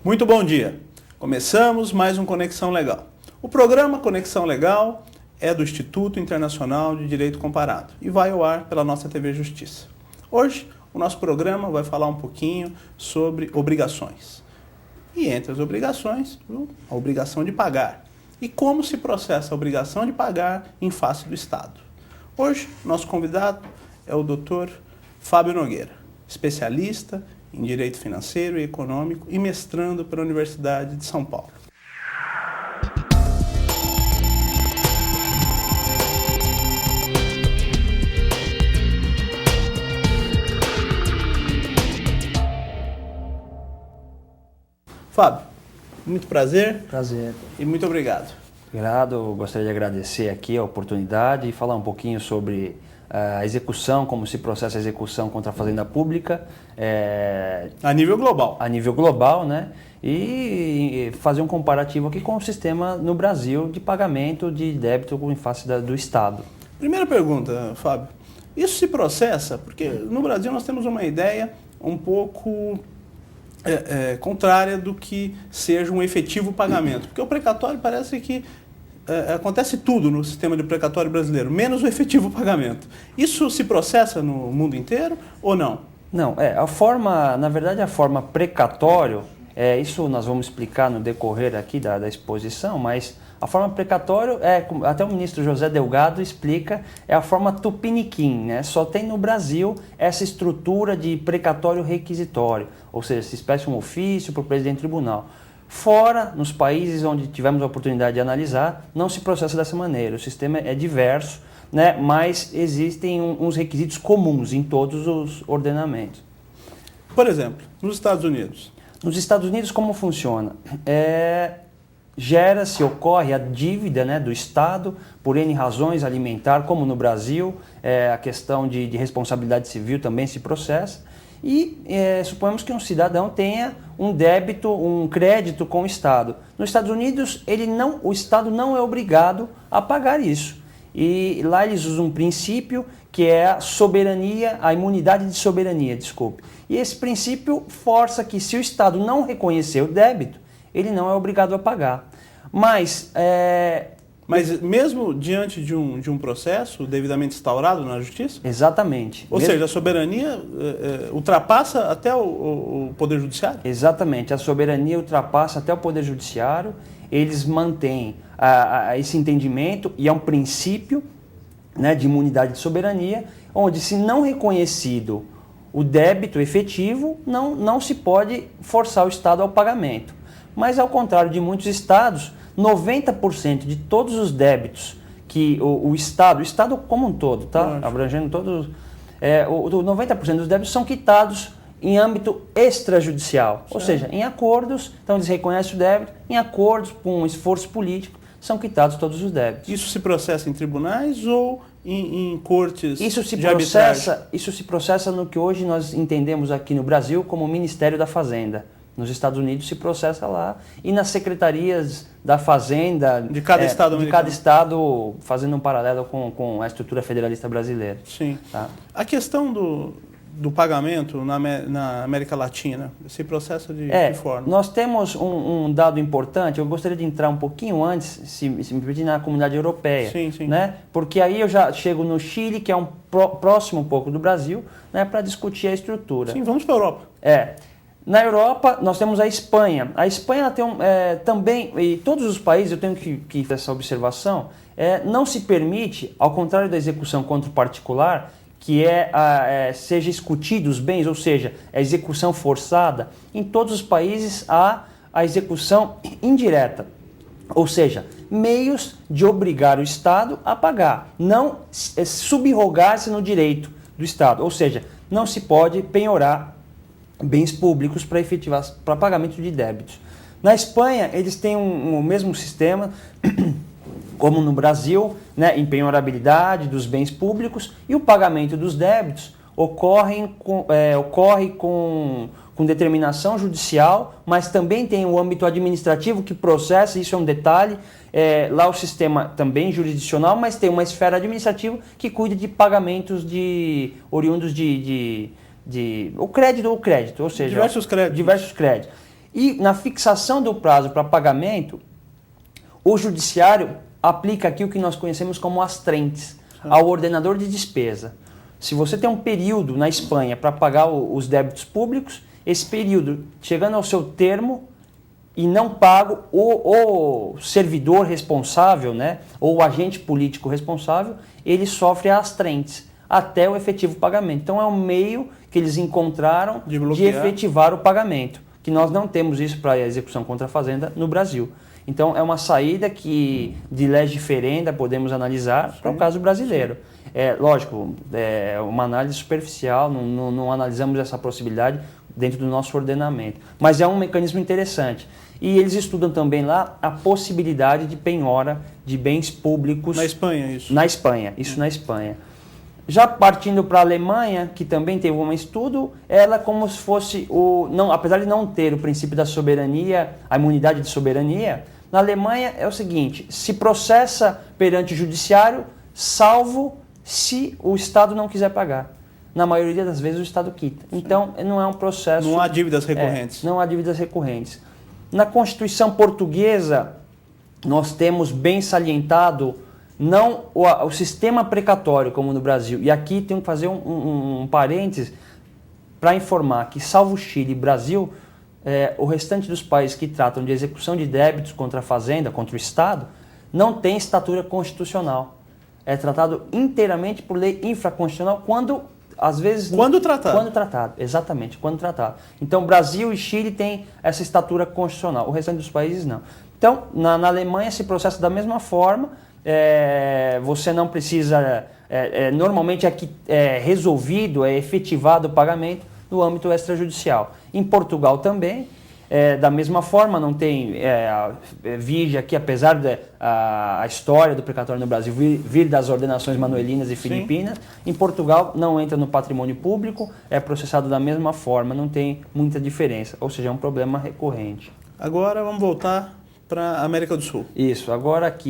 Muito bom dia. Começamos mais um Conexão Legal. O programa Conexão Legal é do Instituto Internacional de Direito Comparado e vai ao ar pela nossa TV Justiça. Hoje, o nosso programa vai falar um pouquinho sobre obrigações. E entre as obrigações, a obrigação de pagar. E como se processa a obrigação de pagar em face do Estado. Hoje, nosso convidado é o Dr. Fábio Nogueira, especialista em Direito Financeiro e Econômico e mestrando pela Universidade de São Paulo. Fábio, muito prazer. Prazer. E muito obrigado. Obrigado, gostaria de agradecer aqui a oportunidade e falar um pouquinho sobre a execução, como se processa a execução contra a Fazenda Pública. A nível global. A nível global, né? E fazer um comparativo aqui com o sistema no Brasil de pagamento de débito em face do Estado. Primeira pergunta, Fábio. Isso se processa porque no Brasil nós temos uma ideia um pouco contrária do que seja um efetivo pagamento. Porque o precatório parece que acontece tudo no sistema de precatório brasileiro, menos o efetivo pagamento. Isso se processa no mundo inteiro ou não? Não, na verdade a forma precatório, isso nós vamos explicar no decorrer aqui da exposição, mas a forma precatório, até o ministro José Delgado explica, é a forma tupiniquim, né? Só tem no Brasil essa estrutura de precatório requisitório, ou seja, se expressa um ofício para o presidente do tribunal. Fora, nos países onde tivemos a oportunidade de analisar, não se processa dessa maneira, o sistema é diverso, né? Mas existem uns requisitos comuns em todos os ordenamentos. Por exemplo, nos Estados Unidos? Nos Estados Unidos, como funciona? Ocorre a dívida, né, do Estado por N razões alimentar, como no Brasil, a questão de responsabilidade civil também se processa. E suponhamos que um cidadão tenha um débito, um crédito com o Estado. Nos Estados Unidos, o Estado não é obrigado a pagar isso. E lá eles usam um princípio que é a imunidade de soberania, desculpe. E esse princípio força que se o Estado não reconhecer o débito, ele não é obrigado a pagar. Mas mesmo diante de um processo devidamente instaurado na Justiça? Exatamente. Ou seja, a soberania ultrapassa até o Poder Judiciário? Exatamente. A soberania ultrapassa até o Poder Judiciário. Eles mantêm esse entendimento e é um princípio, né, de imunidade de soberania, onde se não reconhecido o débito efetivo, não se pode forçar o Estado ao pagamento. Mas ao contrário de muitos estados, 90% de todos os débitos que o Estado como um todo, tá? Abrangendo todos, 90% dos débitos são quitados em âmbito extrajudicial, ou seja, em acordos, então eles reconhecem o débito, em acordos com um esforço político, são quitados todos os débitos. Isso se processa em tribunais ou em cortes de arbitragem? Isso se processa no que hoje nós entendemos aqui no Brasil como Ministério da Fazenda. Nos Estados Unidos se processa lá e nas secretarias da Fazenda de cada estado, fazendo um paralelo com a estrutura federalista brasileira. Sim. Tá? A questão do pagamento na América Latina se processa de forma? Nós temos um dado importante, eu gostaria de entrar um pouquinho antes, se me permitir, na comunidade europeia. Sim, sim. Né? Porque aí eu já chego no Chile, que é próximo um pouco do Brasil, né, para discutir a estrutura. Sim, vamos para a Europa. Na Europa, nós temos a Espanha. A Espanha tem também, e todos os países, eu tenho que fazer essa observação, não se permite, ao contrário da execução contra o particular, que seja escutido os bens, ou seja, a execução forçada, em todos os países há a execução indireta, ou seja, meios de obrigar o Estado a pagar, não subrogar-se no direito do Estado, ou seja, não se pode penhorar bens públicos para pagamento de débitos. Na Espanha, eles têm o mesmo sistema, como no Brasil, né, em penhorabilidade dos bens públicos, e o pagamento dos débitos ocorre com determinação judicial, mas também tem o âmbito administrativo que processa, isso é um detalhe, lá o sistema também jurisdicional, mas tem uma esfera administrativa que cuida de pagamentos oriundos o crédito, ou seja, diversos créditos. E na fixação do prazo para pagamento, o judiciário aplica aqui o que nós conhecemos como as trentes, ao ordenador de despesa. Se você tem um período na Espanha para pagar os débitos públicos, esse período, chegando ao seu termo e não pago, o servidor responsável, né, ou o agente político responsável, ele sofre as trentes até o efetivo pagamento. Então é um meio que eles encontraram de efetivar o pagamento, que nós não temos isso para a execução contra a fazenda no Brasil. Então é uma saída que de lege diferenda podemos analisar para o caso brasileiro. Lógico, é uma análise superficial, não analisamos essa possibilidade dentro do nosso ordenamento. Mas é um mecanismo interessante. E eles estudam também lá a possibilidade de penhora de bens públicos. Na Espanha, isso? Na Espanha, isso na Espanha. Já partindo para a Alemanha, que também teve um estudo, ela como se fosse apesar de não ter o princípio da soberania, a imunidade de soberania, na Alemanha é o seguinte: se processa perante o judiciário, salvo se o Estado não quiser pagar. Na maioria das vezes o Estado quita. Então não é um processo... Não há dívidas recorrentes. Não há dívidas recorrentes. Na Constituição Portuguesa, nós temos bem salientado não o sistema precatório como no Brasil. E aqui tenho que fazer um parênteses para informar que, salvo Chile e Brasil, o restante dos países que tratam de execução de débitos contra a fazenda, contra o Estado, não tem estatura constitucional. É tratado inteiramente por lei infraconstitucional às vezes... Quando tratado. Quando tratado, exatamente, quando tratado. Então, Brasil e Chile têm essa estatura constitucional, o restante dos países não. Então, na Alemanha se processa da mesma forma, você não precisa... normalmente é resolvido, é efetivado o pagamento no âmbito extrajudicial. Em Portugal também, da mesma forma, não tem... vige aqui, apesar da história do precatório no Brasil vir das ordenações manuelinas e filipinas, em Portugal não entra no patrimônio público, é processado da mesma forma, não tem muita diferença, ou seja, é um problema recorrente. Agora vamos voltar para a América do Sul. Isso, agora aqui